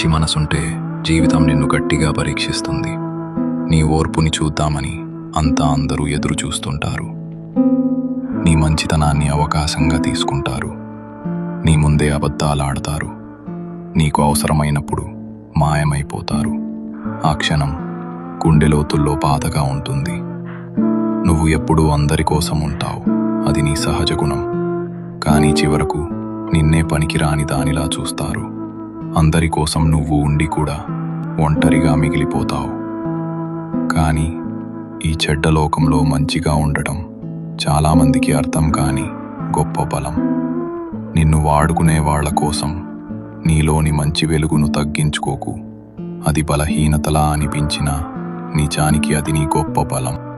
మంచి మనసుంటే జీవితం నిన్ను గట్టిగా పరీక్షిస్తుంది. నీ ఓర్పుని చూద్దామని అంతా అందరూ ఎదురు చూస్తుంటారు. నీ మంచితనాన్ని అవకాశంగా తీసుకుంటారు. నీ ముందే అబద్ధాలాడతారు. నీకు అవసరమైనప్పుడు మాయమైపోతారు. ఆ క్షణం గుండె లోతుల్లో బాధగా ఉంటుంది. నువ్వు ఎప్పుడూ అందరి కోసం ఉంటావు, అది నీ సహజ గుణం. కానీ చివరకు నిన్నే పనికిరాని దానిలా చూస్తారు. అందరి కోసం నువ్వు ఉండి కూడా ఒంటరిగా మిగిలిపోతావు. కానీ ఈ చెడ్డ లోకంలో మంచిగా ఉండటం చాలామందికి అర్థం కాని గొప్ప బలం. నిన్ను వాడుకునే వాళ్ళ కోసం నీలోని మంచి వెలుగును తగ్గించుకోకు. అది బలహీనతలా అనిపించినా నిజానికి అది నీ గొప్ప బలం.